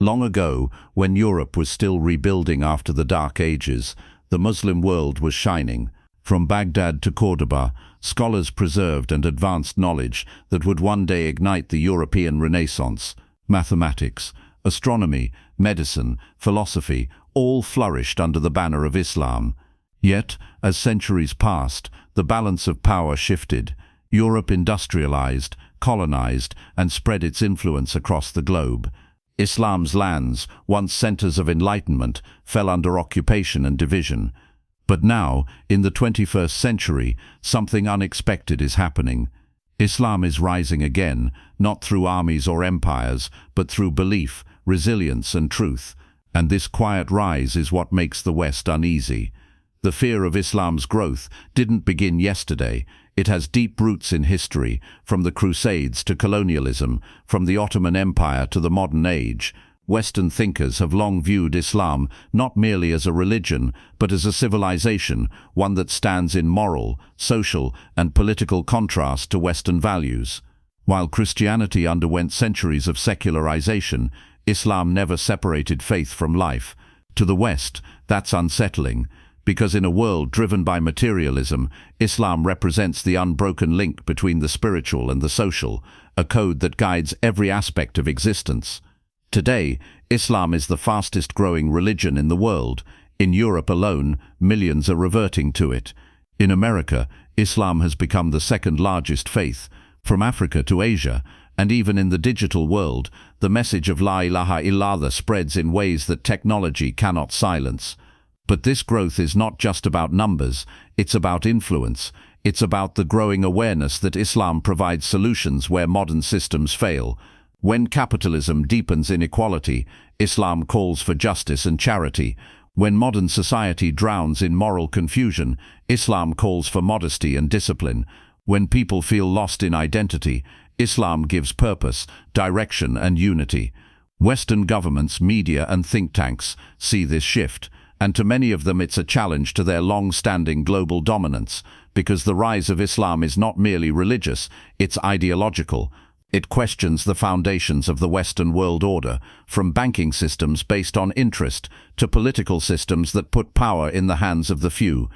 Long ago, when Europe was still rebuilding after the Dark Ages, the Muslim world was shining. From Baghdad to Cordoba, scholars preserved and advanced knowledge that would one day ignite the European Renaissance. Mathematics, astronomy, medicine, philosophy, all flourished under the banner of Islam. Yet, as centuries passed, the balance of power shifted. Europe industrialized, colonized, and spread its influence across the globe. Islam's lands, once centers of enlightenment, fell under occupation and division. But now, in the 21st century, something unexpected is happening. Islam is rising again, not through armies or empires, but through belief, resilience, and truth. And this quiet rise is what makes the West uneasy. The fear of Islam's growth didn't begin yesterday. It has deep roots in history, from the Crusades to colonialism, from the Ottoman Empire to the modern age. Western thinkers have long viewed Islam not merely as a religion, but as a civilization, one that stands in moral, social, and political contrast to Western values. While Christianity underwent centuries of secularization, Islam never separated faith from life. To the West, that's unsettling, because in a world driven by materialism, Islam represents the unbroken link between the spiritual and the social, a code that guides every aspect of existence. Today, Islam is the fastest-growing religion in the world. In Europe alone, millions are reverting to it. In America, Islam has become the second-largest faith. From Africa to Asia, and even in the digital world, the message of La Ilaha Illallah spreads in ways that technology cannot silence. But this growth is not just about numbers, it's about influence. It's about the growing awareness that Islam provides solutions where modern systems fail. When capitalism deepens inequality, Islam calls for justice and charity. When modern society drowns in moral confusion, Islam calls for modesty and discipline. When people feel lost in identity, Islam gives purpose, direction, and unity. Western governments, media, and think tanks see this shift, and to many of them it's a challenge to their long-standing global dominance, because the rise of Islam is not merely religious, it's ideological. It questions the foundations of the Western world order, from banking systems based on interest to political systems that put power in the hands of the few.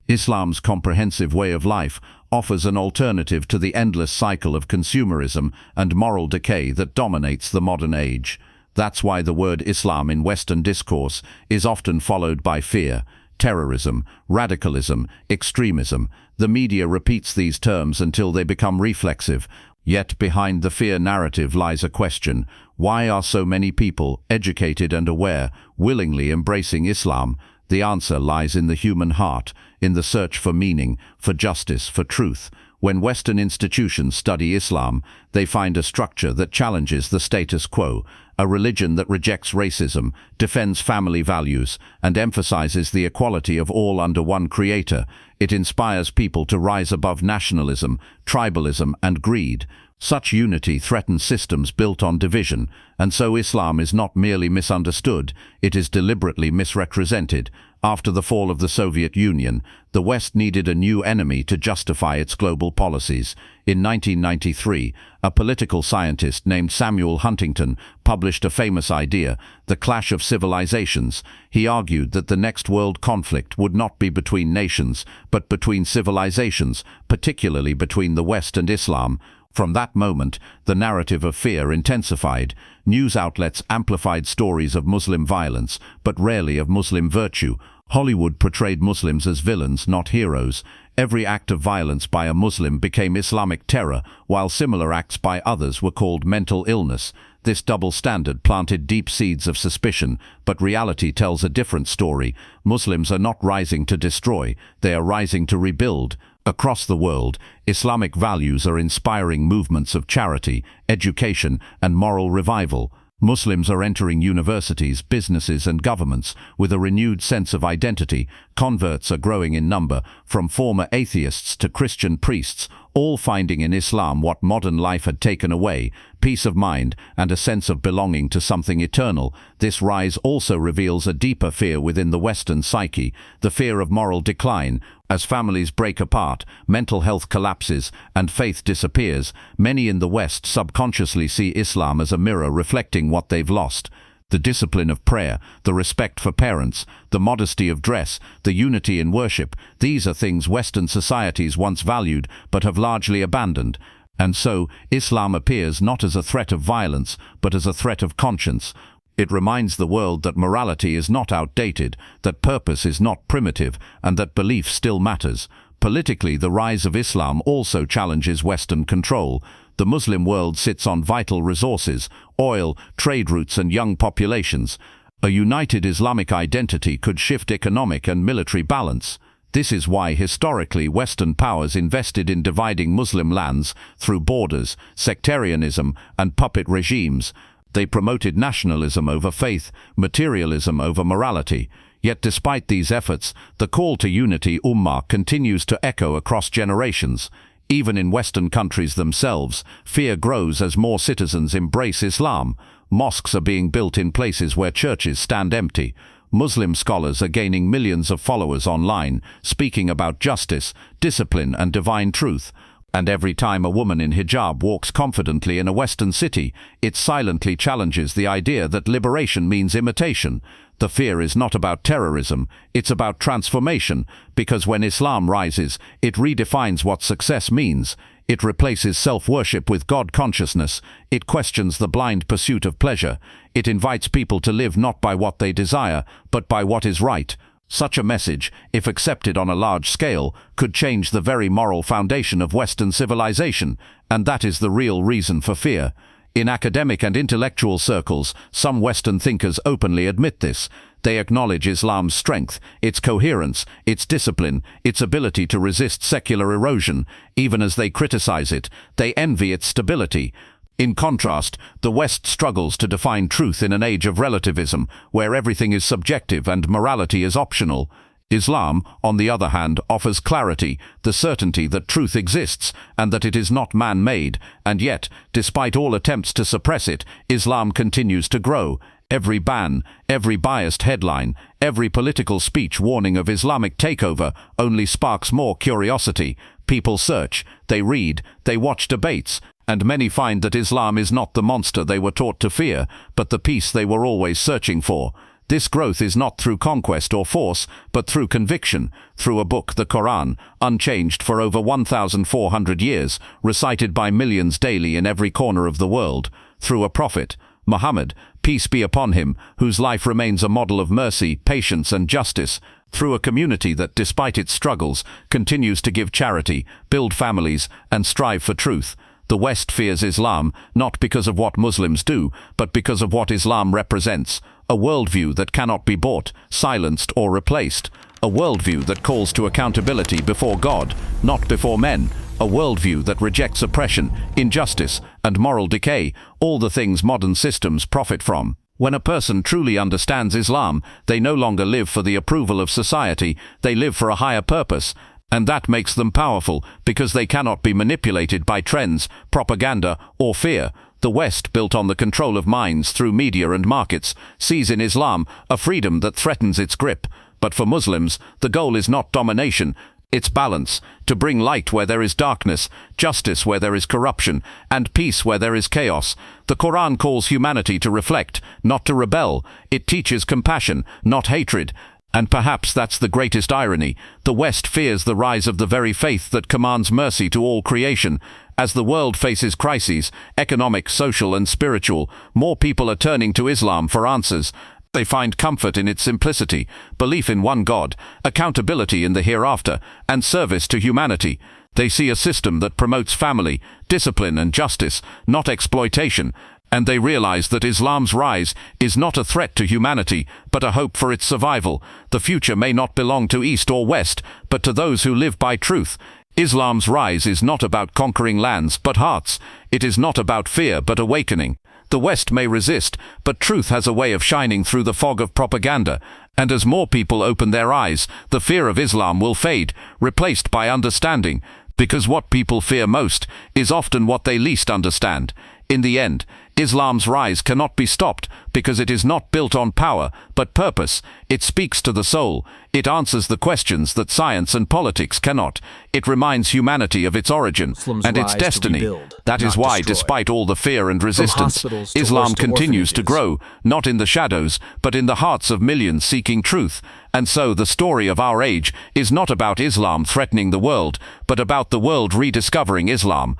Islam's comprehensive way of life offers an alternative to the endless cycle of consumerism and moral decay that dominates the modern age. That's why the word Islam in Western discourse is often followed by fear, terrorism, radicalism, extremism. The media repeats these terms until they become reflexive. Yet behind the fear narrative lies a question: why are so many people, educated and aware, willingly embracing Islam? The answer lies in the human heart, in the search for meaning, for justice, for truth. When Western institutions study Islam, they find a structure that challenges the status quo, a religion that rejects racism, defends family values, and emphasizes the equality of all under one creator. It inspires people to rise above nationalism, tribalism, and greed. Such unity threatens systems built on division, and so Islam is not merely misunderstood, it is deliberately misrepresented. After the fall of the Soviet Union, the West needed a new enemy to justify its global policies. In 1993, a political scientist named Samuel Huntington published a famous idea, the clash of civilizations. He argued that the next world conflict would not be between nations, but between civilizations, particularly between the West and Islam. From that moment, the narrative of fear intensified. News outlets amplified stories of Muslim violence, but rarely of Muslim virtue. Hollywood portrayed Muslims as villains, not heroes. Every act of violence by a Muslim became Islamic terror, while similar acts by others were called mental illness. This double standard planted deep seeds of suspicion, but reality tells a different story. Muslims are not rising to destroy, they are rising to rebuild. Across the world, Islamic values are inspiring movements of charity, education, and moral revival. Muslims are entering universities, businesses, and governments with a renewed sense of identity. Converts are growing in number, from former atheists to Christian priests, all finding in Islam what modern life had taken away: peace of mind and a sense of belonging to something eternal. This rise also reveals a deeper fear within the Western psyche, the fear of moral decline. As families break apart, mental health collapses, and faith disappears, many in the West subconsciously see Islam as a mirror reflecting what they've lost. The discipline of prayer, the respect for parents, the modesty of dress, the unity in worship, these are things Western societies once valued but have largely abandoned. And so, Islam appears not as a threat of violence, but as a threat of conscience. It reminds the world that morality is not outdated, that purpose is not primitive, and that belief still matters. Politically, the rise of Islam also challenges Western control. The Muslim world sits on vital resources, oil, trade routes and young populations. A united Islamic identity could shift economic and military balance. This is why historically Western powers invested in dividing Muslim lands through borders, sectarianism and puppet regimes. They promoted nationalism over faith, materialism over morality. Yet despite these efforts, the call to unity Ummah continues to echo across generations. Even in Western countries themselves, fear grows as more citizens embrace Islam. Mosques are being built in places where churches stand empty. Muslim scholars are gaining millions of followers online, speaking about justice, discipline and divine truth. And every time a woman in hijab walks confidently in a Western city, it silently challenges the idea that liberation means imitation. The fear is not about terrorism, it's about transformation, because when Islam rises, it redefines what success means. It replaces self-worship with God consciousness. It questions the blind pursuit of pleasure. It invites people to live not by what they desire, but by what is right. Such a message, if accepted on a large scale, could change the very moral foundation of Western civilization, and that is the real reason for fear. In academic and intellectual circles, some Western thinkers openly admit this. They acknowledge Islam's strength, its coherence, its discipline, its ability to resist secular erosion. Even as they criticize it, they envy its stability. In contrast, the West struggles to define truth in an age of relativism, where everything is subjective and morality is optional. Islam, on the other hand, offers clarity, the certainty that truth exists and that it is not man-made, and yet, despite all attempts to suppress it, Islam continues to grow. Every ban, every biased headline, every political speech warning of Islamic takeover only sparks more curiosity. People search, they read, they watch debates, and many find that Islam is not the monster they were taught to fear, but the peace they were always searching for. This growth is not through conquest or force, but through conviction, through a book, the Quran, unchanged for over 1,400 years, recited by millions daily in every corner of the world, through a prophet, Muhammad, peace be upon him, whose life remains a model of mercy, patience and justice, through a community that, despite its struggles, continues to give charity, build families, and strive for truth. The West fears Islam, not because of what Muslims do, but because of what Islam represents. A worldview that cannot be bought, silenced or replaced. A worldview that calls to accountability before God, not before men. A worldview that rejects oppression, injustice, and moral decay, all the things modern systems profit from. When a person truly understands Islam, they no longer live for the approval of society, they live for a higher purpose. And that makes them powerful, because they cannot be manipulated by trends, propaganda, or fear. The West, built on the control of minds through media and markets, sees in Islam a freedom that threatens its grip. But for Muslims, the goal is not domination, it's balance, to bring light where there is darkness, justice where there is corruption, and peace where there is chaos. The Quran calls humanity to reflect, not to rebel. It teaches compassion, not hatred. And perhaps that's the greatest irony. The West fears the rise of the very faith that commands mercy to all creation. As the world faces crises, economic, social and spiritual, more people are turning to Islam for answers. They find comfort in its simplicity, belief in one God, accountability in the hereafter, and service to humanity. They see a system that promotes family, discipline and justice, not exploitation. And they realize that Islam's rise is not a threat to humanity, but a hope for its survival. The future may not belong to East or West, but to those who live by truth. Islam's rise is not about conquering lands, but hearts. It is not about fear, but awakening. The West may resist, but truth has a way of shining through the fog of propaganda. And as more people open their eyes, the fear of Islam will fade, replaced by understanding. Because what people fear most is often what they least understand. In the end, Islam's rise cannot be stopped because it is not built on power, but purpose. It speaks to the soul. It answers the questions that science and politics cannot. It reminds humanity of its origin Muslims and its rise to destiny. rebuild, That is not why, destroy. despite all the fear and resistance, hospitals to Islam worst continues to orphanages. grow, not in the shadows, but in the hearts of millions seeking truth. And so the story of our age is not about Islam threatening the world, but about the world rediscovering Islam.